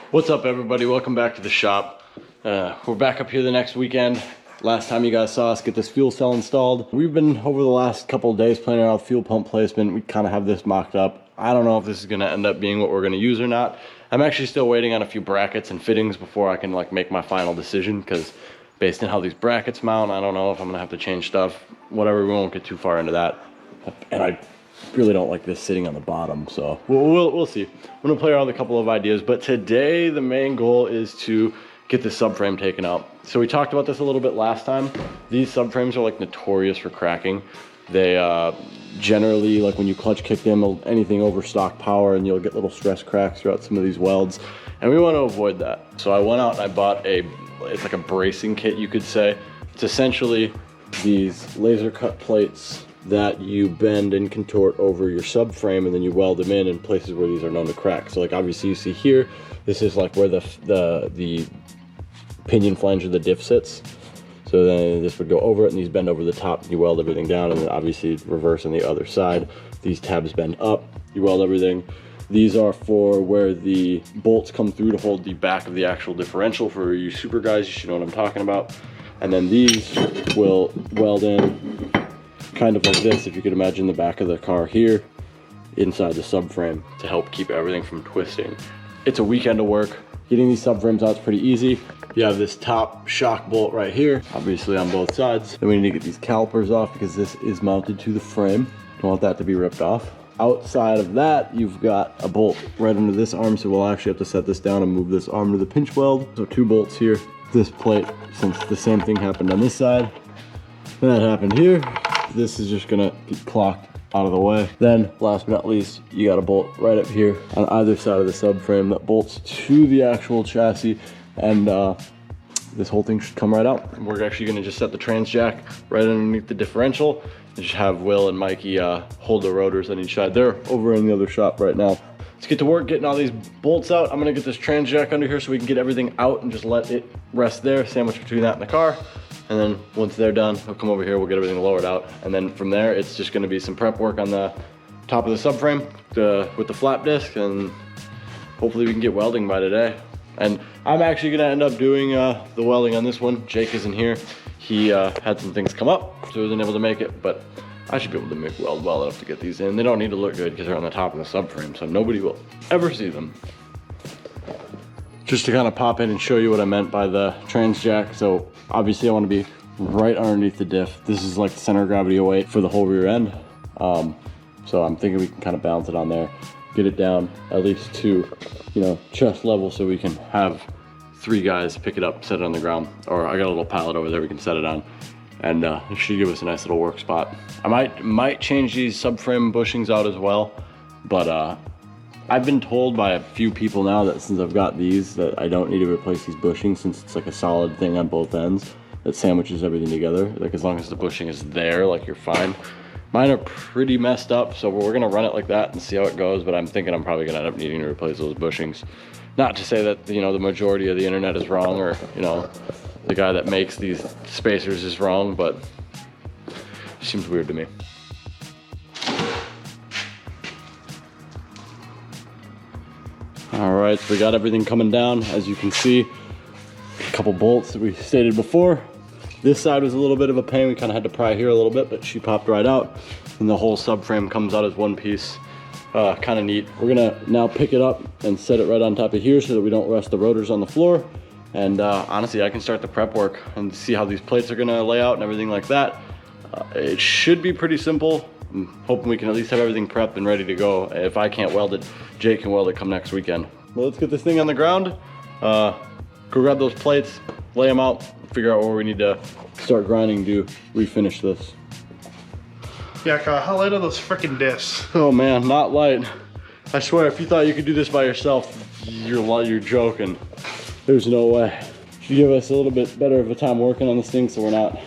What's up, everybody? Welcome back to the shop. We're back up here the next weekend. Last time you guys saw us get this fuel cell installed. We've been over the last couple of days planning out fuel pump placement. We kind of have this mocked up. I don't know if this is going to end up being what we're going to use or not. I'm actually still waiting on a few brackets and fittings before I can make my final decision, because based on how these brackets mount, I don't know if I'm going to have to change stuff. Whatever, we won't get too far into that. And I really don't like this sitting on the bottom, so we'll see. I'm gonna play around with a couple of ideas, but today the main goal is to get the subframe taken out. So we talked about this a little bit last time. These subframes are notorious for cracking. They generally, when you clutch kick them, anything over stock power, and you'll get little stress cracks throughout some of these welds, and we want to avoid that. So I went out and I bought it's like a bracing kit, you could say. It's essentially these laser cut plates that you bend and contort over your subframe, and then you weld them in places where these are known to crack. So obviously you see here, this is where the pinion flange or the diff sits. So then this would go over it, and these bend over the top, and you weld everything down, and then obviously reverse on the other side. These tabs bend up, you weld everything. These are for where the bolts come through to hold the back of the actual differential. For you super guys, you should know what I'm talking about. And then these will weld in kind of like this, if you could imagine the back of the car here inside the subframe, to help keep everything from twisting. It's a weekend of work. Getting these subframes out is pretty easy. You have this top shock bolt right here, obviously on both sides. Then we need to get these calipers off because this is mounted to the frame. Don't want that to be ripped off. Outside of that, you've got a bolt right under this arm, so we'll actually have to set this down and move this arm to the pinch weld. So 2 bolts here. This plate, since the same thing happened on this side, that happened here, this is just gonna get clocked out of the way. Then last but not least, you got a bolt right up here on either side of the subframe that bolts to the actual chassis, and this whole thing should come right out. We're actually gonna just set the trans jack right underneath the differential and just have Will and Mikey hold the rotors on each side. They're over in the other shop right now. Let's get to work getting all these bolts out. I'm gonna get this trans jack under here so we can get everything out and just let it rest there, sandwiched between that and the car. And then once they're done, we'll come over here, we'll get everything lowered out. And then from there, it's just gonna be some prep work on the top of the subframe with the flap disc, and hopefully we can get welding by today. And I'm actually gonna end up doing the welding on this one. Jake isn't here. He had some things come up, so he wasn't able to make it, but I should be able to weld well enough to get these in. They don't need to look good because they're on the top of the subframe, so nobody will ever see them. Just to kind of pop in and show you what I meant by the trans jack. So obviously I want to be right underneath the diff. This is like the center of gravity away for the whole rear end. So I'm thinking we can kind of balance it on there, get it down at least to, chest level, so we can have 3 guys pick it up, set it on the ground. Or I got a little pallet over there we can set it on. And it should give us a nice little work spot. I might change these subframe bushings out as well, but I've been told by a few people now that since I've got these, that I don't need to replace these bushings, since it's like a solid thing on both ends that sandwiches everything together. As long as the bushing is there, you're fine. Mine are pretty messed up, so we're gonna run it like that and see how it goes, but I'm thinking I'm probably gonna end up needing to replace those bushings. Not to say that, the majority of the internet is wrong, or, the guy that makes these spacers is wrong, but it seems weird to me. All right, so we got everything coming down. As you can see, a couple bolts that we stated before. This side was a little bit of a pain. We kind of had to pry here a little bit, but she popped right out. And the whole subframe comes out as one piece. Kind of neat. We're gonna now pick it up and set it right on top of here so that we don't rest the rotors on the floor. And honestly, I can start the prep work and see how these plates are gonna lay out and everything like that. It should be pretty simple. I'm hoping we can at least have everything prepped and ready to go. If I can't weld it, Jake can weld it come next weekend. Well, let's get this thing on the ground. Go grab those plates, lay them out, figure out where we need to start grinding to refinish this. Yeah, Kyle, how light are those freaking discs? Oh man, not light. I swear, if you thought you could do this by yourself, you're joking. There's no way. Should give us a little bit better of a time working on this thing so we're not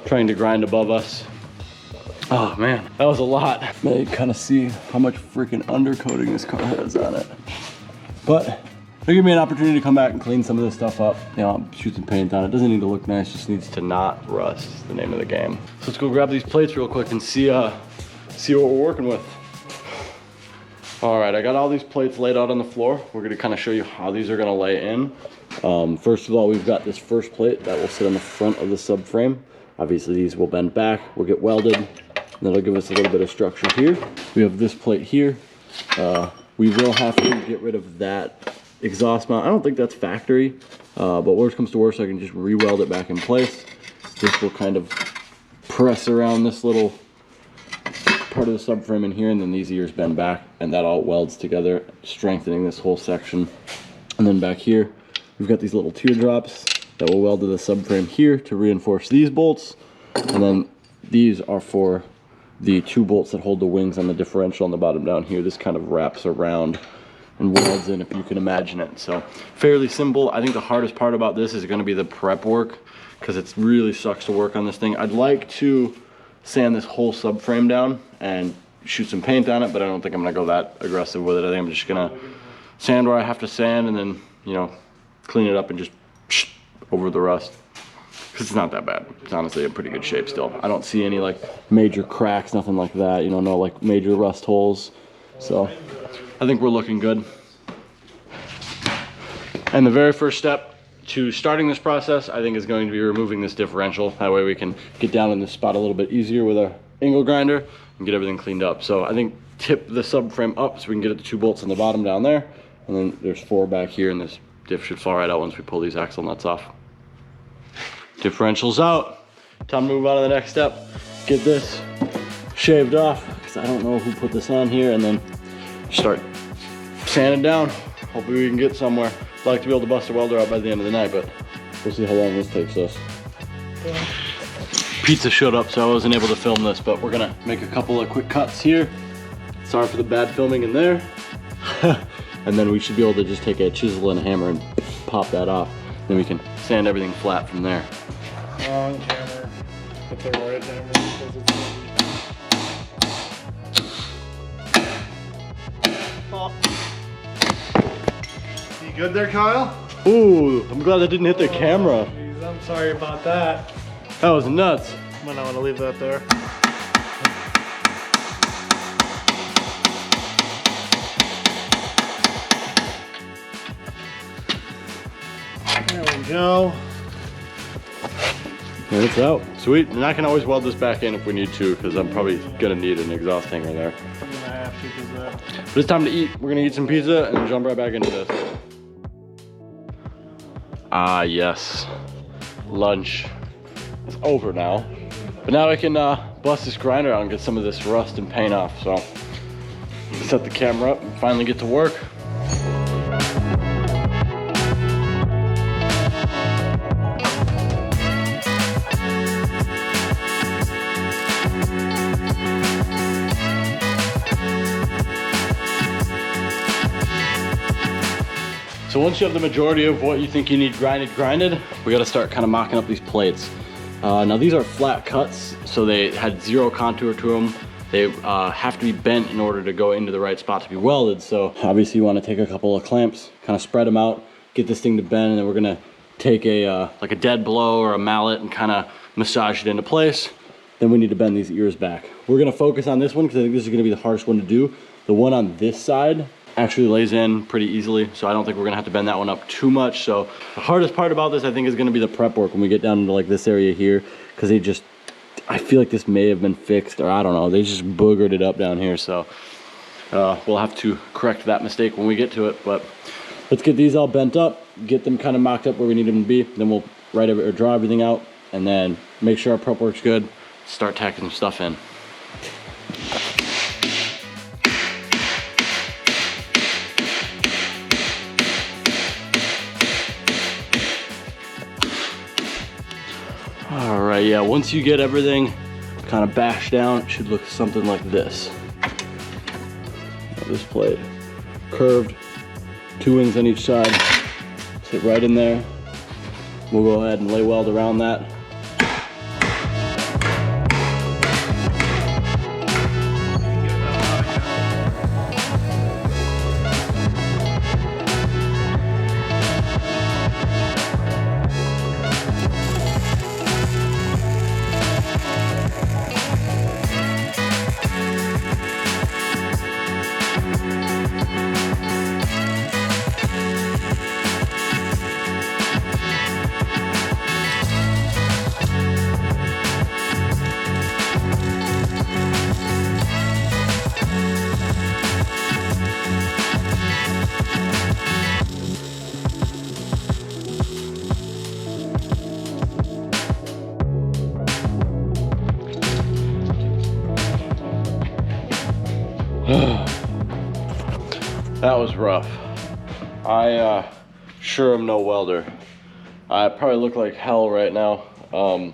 trying to grind above us. Oh man, that was a lot. You kind of see how much freaking undercoating this car has on it. But it'll give me an opportunity to come back and clean some of this stuff up. Shoot some paint on it. Doesn't need to look nice, just needs to not rust. Is the name of the game. So let's go grab these plates real quick and see what we're working with. All right, I got all these plates laid out on the floor. We're gonna kind of show you how these are gonna lay in. First of all, we've got this first plate that will sit on the front of the subframe. Obviously these will bend back, will get welded, and that'll give us a little bit of structure here. We have this plate here. We will have to get rid of that exhaust mount. I don't think that's factory, but worst comes to worst, I can just re-weld it back in place. This will kind of press around this little part of the subframe in here, and then these ears bend back, and that all welds together, strengthening this whole section. And then back here, we've got these little teardrops that will weld to the subframe here to reinforce these bolts. And then these are for the 2 bolts that hold the wings on the differential on the bottom down here. This kind of wraps around and welds in, if you can imagine it. So fairly simple. I think the hardest part about this is going to be the prep work, because it really sucks to work on this thing. I'd like to sand this whole subframe down and shoot some paint on it, but I don't think I'm going to go that aggressive with it. I think I'm just going to sand where I have to sand, and then, you know, clean it up and just over the rust. Because it's not that bad. It's honestly in pretty good shape still. I don't see any like major cracks, nothing like that, you know, no like major rust holes. So I think we're looking good. And the very first step to starting this process, I think, is going to be removing this differential. That way we can get down in this spot a little bit easier with our angle grinder and get everything cleaned up. So I think tip the subframe up so we can get at the 2 bolts on the bottom down there. And then there's 4 back here, and this diff should fall right out once we pull these axle nuts off. Differential's out. Time to move on to the next step. Get this shaved off, because I don't know who put this on here, and then start sanding down. Hopefully we can get somewhere. I'd like to be able to bust a welder out by the end of the night, but we'll see how long this takes us. Pizza showed up, so I wasn't able to film this, but we're gonna make a couple of quick cuts here. Sorry for the bad filming in there. And then we should be able to just take a chisel and a hammer and pop that off. Then we can sand everything flat from there. Wrong camera. Put the right hammer because it's heavy. You good there, Kyle? Ooh, I'm glad that didn't hit the camera. Geez, I'm sorry about that. That was nuts. I'm gonna want to leave that there. There we go. And it's out. Sweet. And I can always weld this back in if we need to, because I'm probably gonna need an exhaust hanger there. I'm gonna have to, because But it's time to eat. We're gonna eat some pizza and then jump right back into this. Ah, yes. Lunch is over now. But now I can bust this grinder out and get some of this rust and paint off. So set the camera up and finally get to work. So once you have the majority of what you think you need grinded, we gotta start kind of mocking up these plates. Now these are flat cuts, so they had 0 contour to them. They have to be bent in order to go into the right spot to be welded. So obviously you wanna take a couple of clamps, kind of spread them out, get this thing to bend, and then we're gonna take a like a dead blow or a mallet and kind of massage it into place. Then we need to bend these ears back. We're gonna focus on this one because I think this is gonna be the hardest one to do. The one on this side actually lays in pretty easily, so I don't think we're gonna have to bend that one up too much. So the hardest part about this, I think, is gonna be the prep work when we get down into like this area here, because I feel like this may have been fixed, or I don't know, they just boogered it up down here. So we'll have to correct that mistake when we get to it. But let's get these all bent up, get them kind of mocked up where we need them to be. Then we'll draw everything out, and then make sure our prep work's good, start tacking some stuff in. All right, yeah, once you get everything kind of bashed down, it should look something like this. This plate, curved, 2 wings on each side, sit right in there. We'll go ahead and lay weld around that. That was rough. I sure am no welder. I probably look like hell right now. I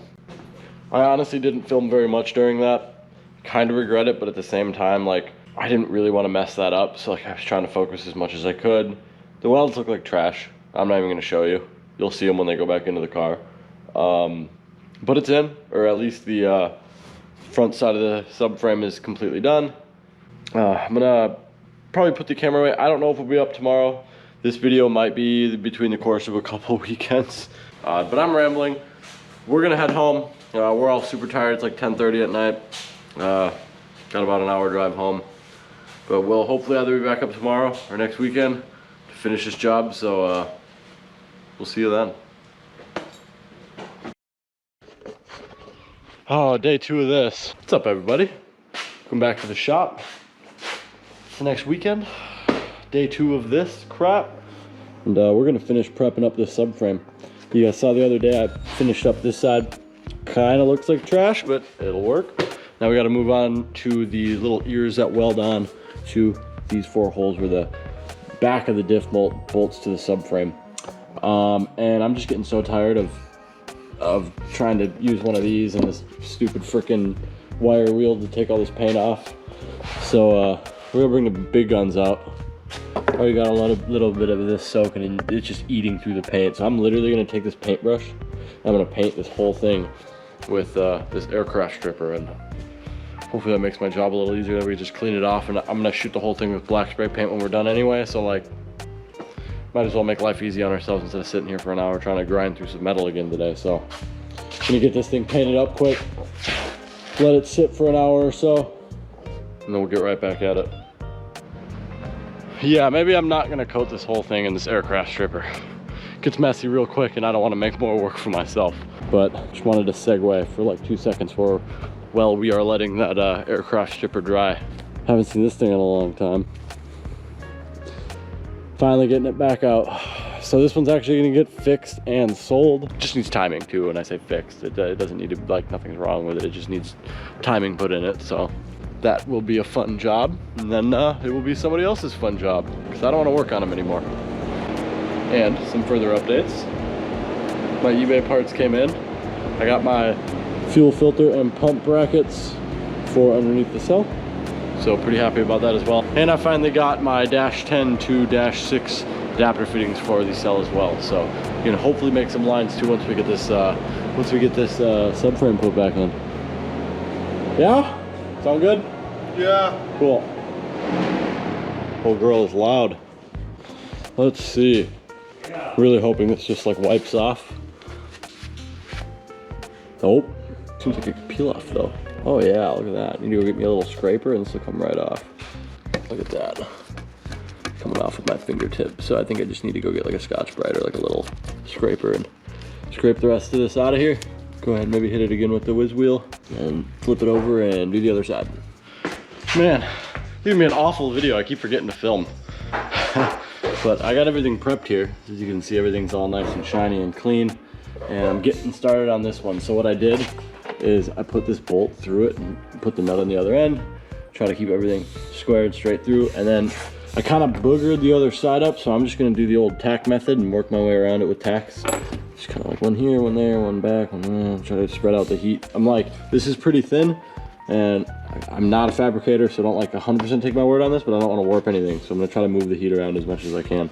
honestly didn't film very much during that. Kind of regret it, but at the same time, like, I didn't really want to mess that up, so like I was trying to focus as much as I could. The welds look like trash. I'm not even going to show you. You'll see them when they go back into the car. But it's in, or at least the front side of the subframe is completely done. I'm gonna probably put the camera away. I don't know if we'll be up tomorrow. This video might be between the course of a couple weekends. But I'm rambling. We're gonna head home. We're all super tired. It's like 10:30 at night. Got about an hour drive home. But we'll hopefully either be back up tomorrow or next weekend to finish this job. So we'll see you then. Oh, day 2 of this. What's up, everybody? Welcome back to the shop. It's the next weekend. Day 2 of this crap. And we're gonna finish prepping up this subframe. You guys saw the other day I finished up this side. Kind of looks like trash, but it'll work. Now we gotta move on to the little ears that weld on to these 4 holes where the back of the diff bolts to the subframe. And I'm just getting so tired of trying to use one of these and this stupid freaking wire wheel to take all this paint off. So we're gonna bring the big guns out. Already got a little bit of this soaking and it's just eating through the paint. So I'm literally gonna take this paintbrush and I'm gonna paint this whole thing with this aircraft stripper, and hopefully that makes my job a little easier. That we just clean it off, and I'm gonna shoot the whole thing with black spray paint when we're done anyway. So like, might as well make life easy on ourselves instead of sitting here for an hour trying to grind through some metal again today. So I'm gonna get this thing painted up quick, let it sit for an hour or so, and then we'll get right back at it. Yeah, maybe I'm not gonna coat this whole thing in this aircraft stripper. It gets messy real quick and I don't wanna make more work for myself. But just wanted to segue for like 2 seconds for while we are letting that aircraft stripper dry. Haven't seen this thing in a long time. Finally getting it back out. So this one's actually gonna get fixed and sold. Just needs timing too. When I say fixed, it doesn't need to, like, nothing's wrong with it. It just needs timing put in it. So that will be a fun job. And then it will be somebody else's fun job, because I don't wanna work on them anymore. And some further updates. My eBay parts came in. I got my fuel filter and pump brackets for underneath the cell. So pretty happy about that as well. And I finally got my -10 to -6 adapter fittings for the cell as well. So you can hopefully make some lines too once we get this subframe put back in. Yeah? Sound good? Yeah. Cool. Whole girl is loud. Let's see. Really hoping this just like wipes off. Oh, seems like it could peel off though. Oh yeah, look at that. Need to go get me a little scraper and this will come right off. Look at that. Coming off with my fingertip. So I think I just need to go get like a Scotch-Brite or like a little scraper and scrape the rest of this out of here. Go ahead and maybe hit it again with the whiz wheel and flip it over and do the other side. Man, this is gonna be an awful video. I keep forgetting to film. But I got everything prepped here. As you can see, everything's all nice and shiny and clean. And I'm getting started on this one. So what I did is I put this bolt through it and put the nut on the other end. Try to keep everything squared straight through. And then I kind of boogered the other side up. So I'm just gonna do the old tack method and work my way around it with tacks. Just kind of like one here, one there, one back, one there. Try to spread out the heat. I'm like, this is pretty thin. And I'm not a fabricator, so don't like 100% take my word on this, but I don't want to warp anything. So I'm gonna try to move the heat around as much as I can.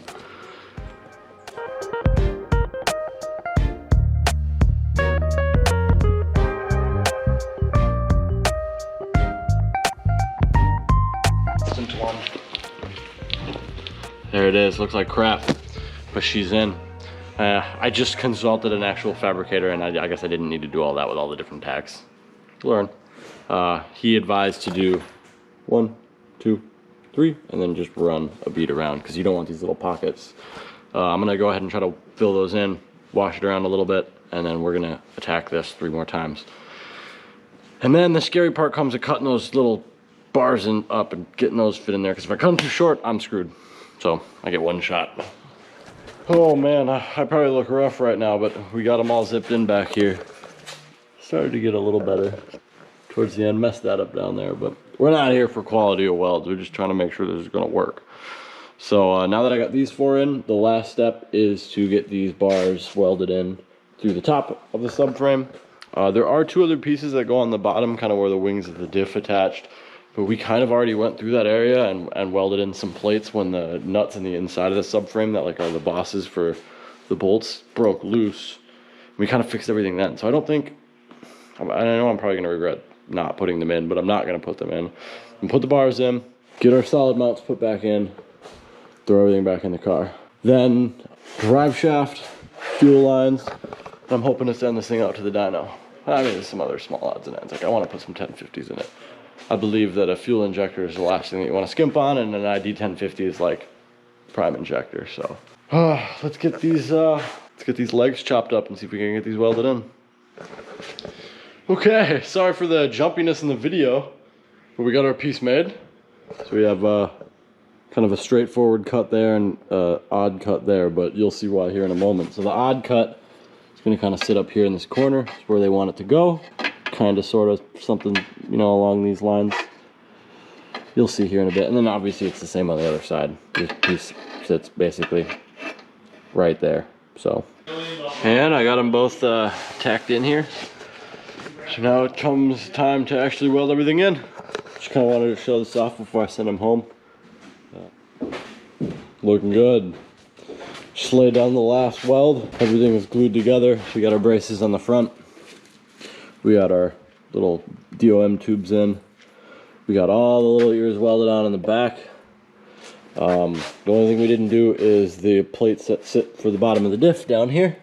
There it is, looks like crap, but she's in. I just consulted an actual fabricator, and I guess I didn't need to do all that with all the different tacks. Learn. He advised to do 1, 2, 3, and then just run a bead around, because you don't want these little pockets. I'm gonna go ahead and try to fill those in, wash it around a little bit, and then we're gonna attack this 3 more times. And then the scary part comes to cutting those little bars up and getting those fit in there, because if I cut them too short, I'm screwed. So I get 1 shot. Oh man, I probably look rough right now, but we got them all zipped in back here. Started to get a little better towards the end. Messed that up down there, but we're not here for quality of welds. We're just trying to make sure this is gonna work. So now that I got these 4 in, the last step is to get these bars welded in through the top of the subframe. There are 2 other pieces that go on the bottom, kind of where the wings of the diff attached. But we kind of already went through that area and welded in some plates when the nuts in the inside of the subframe that like are the bosses for the bolts broke loose. We kind of fixed everything then. So I don't think, I know I'm probably going to regret not putting them in, but I'm not going to put them in. And put the bars in, get our solid mounts put back in, throw everything back in the car. Then drive shaft, fuel lines. I'm hoping to send this thing out to the dyno. I mean, there's some other small odds and ends. Like I want to put some 1050s in it. I believe that a fuel injector is the last thing that you want to skimp on, and an ID 1050 is like prime injector. So let's get these legs chopped up and see if we can get these welded in. Okay, sorry for the jumpiness in the video, but we got our piece made. So we have kind of a straightforward cut there and odd cut there, but you'll see why here in a moment. So the odd cut is going to kind of sit up here in this corner. It's where they want it to go. Kind of sort of something, you know, along these lines. You'll see here in a bit. And then obviously it's the same on the other side. This piece sits basically right there. So, and I got them both tacked in here. So now it comes time to actually weld everything in. Just kind of wanted to show this off before I send them home. Looking good. Just laid down the last weld. Everything is glued together. We got our braces on the front. We got our little DOM tubes in. We got all the little ears welded on in the back. The only thing we didn't do is the plates that sit for the bottom of the diff down here.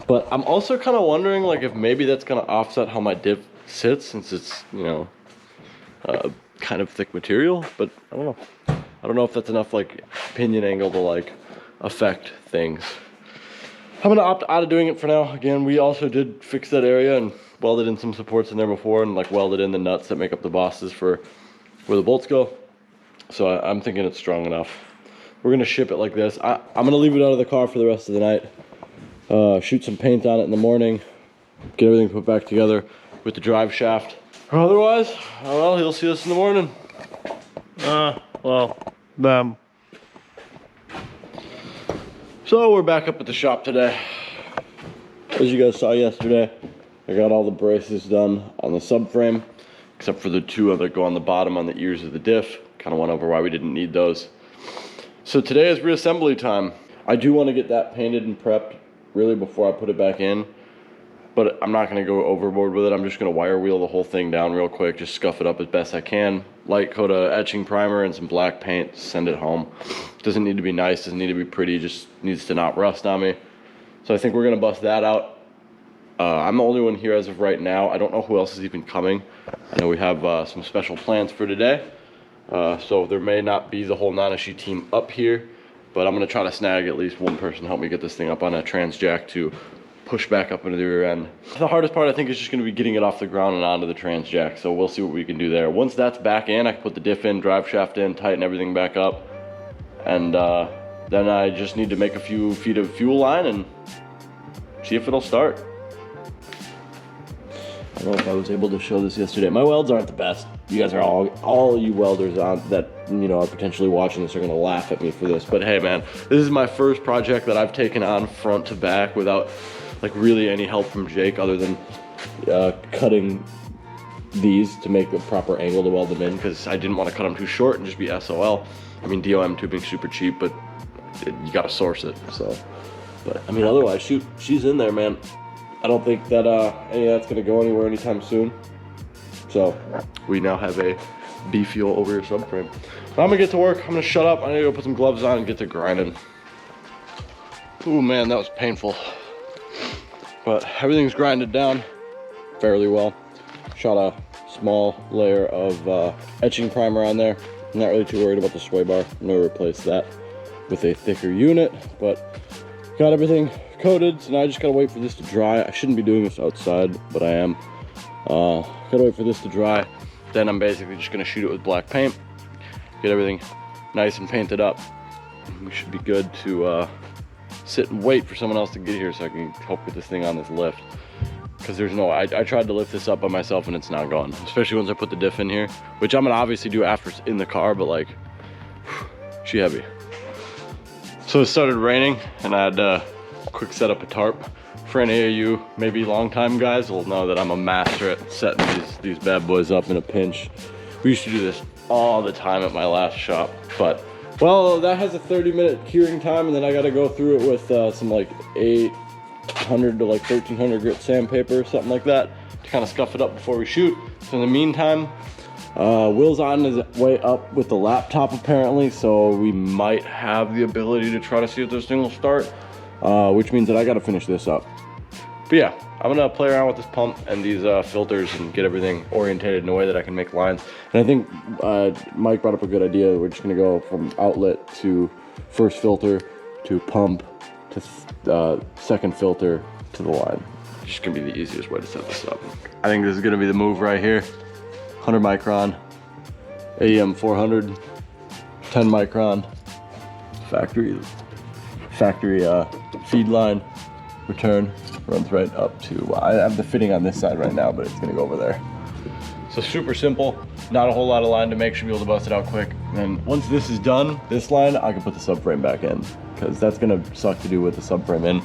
But I'm also kind of wondering like if maybe that's going to offset how my diff sits, since it's, you know, kind of thick material. But I don't know. I don't know if that's enough like pinion angle to like affect things. I'm gonna opt out of doing it for now. Again, we also did fix that area and welded in some supports in there before, and like welded in the nuts that make up the bosses for where the bolts go. So I'm thinking it's strong enough. We're gonna ship it like this. I'm gonna leave it out of the car for the rest of the night. Shoot some paint on it in the morning. Get everything put back together with the drive shaft. Otherwise, oh well, you'll see us in the morning. So we're back up at the shop today. As you guys saw yesterday, I got all the braces done on the subframe, except for the 2 that go on the bottom on the ears of the diff. Kind of went over why we didn't need those. So today is reassembly time. I do want to get that painted and prepped really before I put it back in, but I'm not going to go overboard with it. I'm just going to wire wheel the whole thing down real quick, just scuff it up as best I can. Light coat of etching primer and some black paint, send it home. Doesn't need to be nice, doesn't need to be pretty, just needs to not rust on me. So I think we're going to bust that out. I'm the only one here as of right now. I don't know who else is even coming. I know we have some special plans for today. So there may not be the whole Nanashi team up here, but I'm going to try to snag at least one person to help me get this thing up on a trans jack to push back up into the rear end. The hardest part I think is just going to be getting it off the ground and onto the trans jack, so we'll see what we can do there. Once that's back in, I can put the diff in, drive shaft in, tighten everything back up, and then I just need to make a few feet of fuel line and see if it'll start. I don't know if I was able to show this yesterday. My welds aren't the best. You guys are all you welders on that, you know, are potentially watching this are gonna laugh at me for this. But hey man, this is my first project that I've taken on front to back without like really any help from Jake, other than cutting these to make the proper angle to weld them in, because I didn't want to cut them too short and just be SOL. I mean, DOM tubing's super cheap, but you gotta source it, so. But I mean, otherwise, shoot, she's in there, man. I don't think that any of that's gonna go anywhere anytime soon. So we now have a B-fuel over your subframe. So I'm gonna get to work. I'm gonna shut up. I need to go put some gloves on and get to grinding. Ooh man, that was painful. But everything's grinded down fairly well. Shot a small layer of etching primer on there. I'm not really too worried about the sway bar. I'm gonna replace that with a thicker unit, but got everything coated, so now I just gotta wait for this to dry. I shouldn't be doing this outside, but I am. Gotta wait for this to dry. Then I'm basically just gonna shoot it with black paint, get everything nice and painted up. We should be good to sit and wait for someone else to get here so I can help get this thing on this lift. Because there's no, I tried to lift this up by myself and it's not going. Especially once I put the diff in here, which I'm gonna obviously do after it's in the car, but like, she heavy. So it started raining and I had to quick set up a tarp. For any of you maybe long time guys will know that I'm a master at setting these bad boys up in a pinch. We used to do this all the time at my last shop, but well, that has a 30-minute curing time, and then I got to go through it with some like 800 to like 1300 grit sandpaper or something like that to kind of scuff it up before we shoot. So in the meantime, Will's on his way up with the laptop apparently, so we might have the ability to try to see if this thing will start, which means that I got to finish this up. But yeah, I'm gonna play around with this pump and these filters and get everything orientated in a way that I can make lines. And I think Mike brought up a good idea. We're just gonna go from outlet to first filter to pump to second filter to the line. It's just gonna be the easiest way to set this up. I think this is gonna be the move right here. 100 micron, AEM 400, 10 micron, factory feed line, return. Runs right up to, I have the fitting on this side right now, but it's gonna go over there. So super simple, not a whole lot of line to make, should be able to bust it out quick. And once this is done, this line, I can put the subframe back in, because that's gonna suck to do with the subframe in,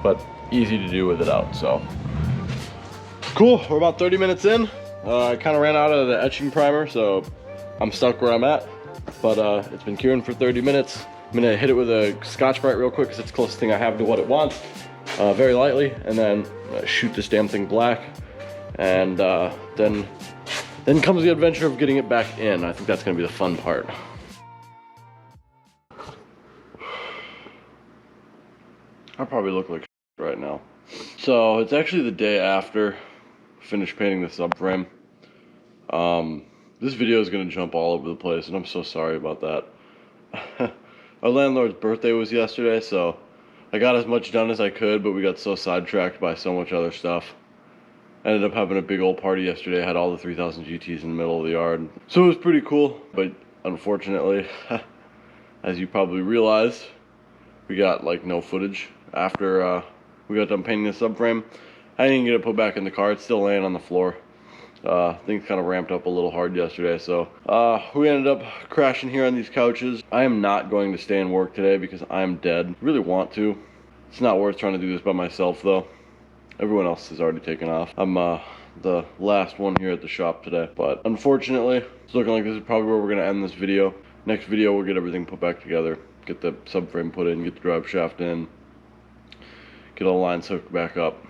but easy to do with it out, so. Cool, we're about 30 minutes in. I kind of ran out of the etching primer, so I'm stuck where I'm at, but it's been curing for 30 minutes. I'm gonna hit it with a Scotch-Brite real quick, because it's the closest thing I have to what it wants. Very lightly, and then shoot this damn thing black, and then comes the adventure of getting it back in. I think that's gonna be the fun part. I probably look like right now. So it's actually the day after I finished painting the subframe. This video is gonna jump all over the place, and I'm so sorry about that. Our landlord's birthday was yesterday, so I got as much done as I could, but we got so sidetracked by so much other stuff. I ended up having a big old party yesterday. I had all the 3000 GTs in the middle of the yard. So it was pretty cool, but unfortunately, as you probably realized, we got like no footage after we got done painting the subframe. I didn't get it put back in the car. It's still laying on the floor. Things kind of ramped up a little hard yesterday, so we ended up crashing here on these couches. I am not going to stay and work today because I'm dead. Really want to. It's not worth trying to do this by myself though. Everyone else has already taken off. I'm the last one here at the shop today, but unfortunately it's looking like this is probably where we're going to end this video. Next video we'll get everything put back together, get the subframe put in, get the drive shaft in, get all the lines hooked back up.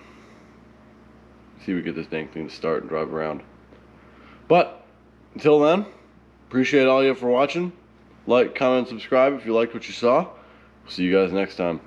See if we get this dang thing to start and drive around. But until then, appreciate all you for watching. Like, comment, subscribe if you liked what you saw. See you guys next time.